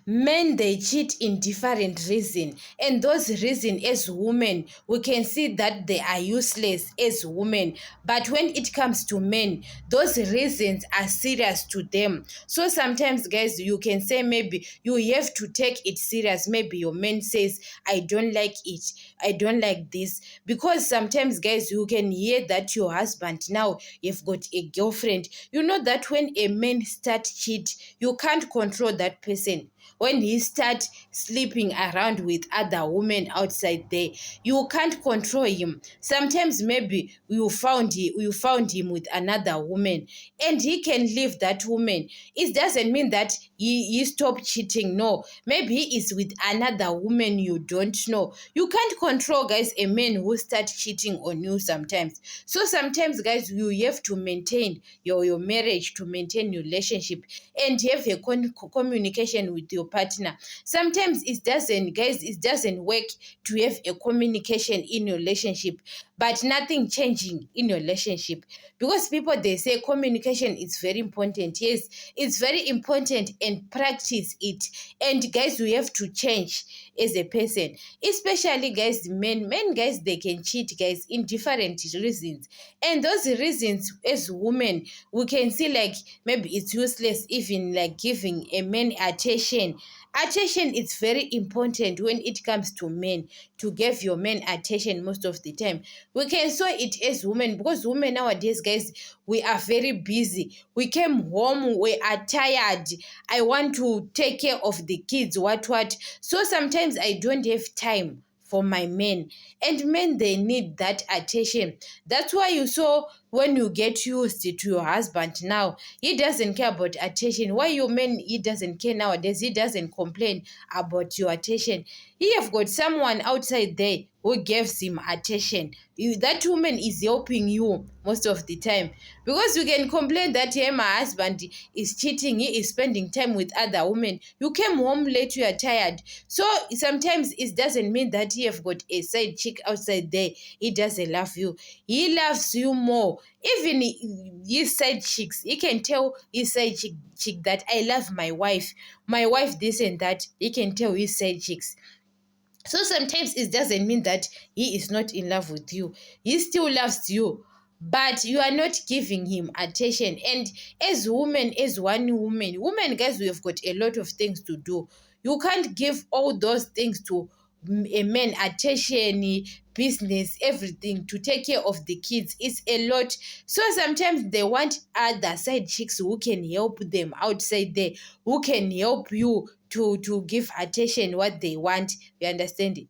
Men, they cheat in different reasons, and those reasons, as women, we can see that they are useless as women. But when it comes to men, those reasons are serious to them. So sometimes, guys, you can say maybe you have to take it serious. Maybe your man says, I don't like it, I don't like this. Because sometimes, guys, you can hear that your husband, now you've got a girlfriend. You know that when a man start cheat, you can't control that person. When he start sleeping around with other women outside there, you can't control him. Sometimes maybe you found him with another woman, and he can leave that woman. It doesn't mean that he stopped cheating. No, maybe he is with another woman you don't know. You can't control, guys, a man who start cheating on you sometimes. So sometimes, guys, you have to maintain your marriage, to maintain your relationship, and have a communication with your partner. Sometimes it doesn't work to have a communication in your relationship, but nothing changing in your relationship. Because people, they say communication is very important. Yes, it's very important, and practice it. And guys, we have to change as a person, especially, guys, men, guys, they can cheat, guys, in different reasons. And those reasons, as women, we can see, like, maybe it's useless, even like giving a man attention. Attention is very important when it comes to men, to give your men attention most of the time. We can saw it as women, because women nowadays, guys, we are very busy. We came home, we are tired. I want to take care of the kids, what. So sometimes I don't have time for my men. And men, they need that attention. That's why you saw, when you get used to your husband now, he doesn't care about attention. Why your man, he doesn't care nowadays? He doesn't complain about your attention. He have got someone outside there who gives him attention. That woman is helping you most of the time. Because you can complain that, hey, my husband is cheating, he is spending time with other women. You came home late, you are tired. So sometimes it doesn't mean that you have got a side chick outside there, he doesn't love you. He loves you more. Even his side chicks, he can tell his side chick that, I love my wife, this and that. He can tell his side chicks. So sometimes it doesn't mean that he is not in love with you. He still loves you, but you are not giving him attention. And as women, as one women, guys, we have got a lot of things to do. You can't give all those things to a man: attention, business, everything, to take care of the kids. It's a lot. So sometimes they want other side chicks who can help them outside there, who can help you to give attention what they want. You understand it?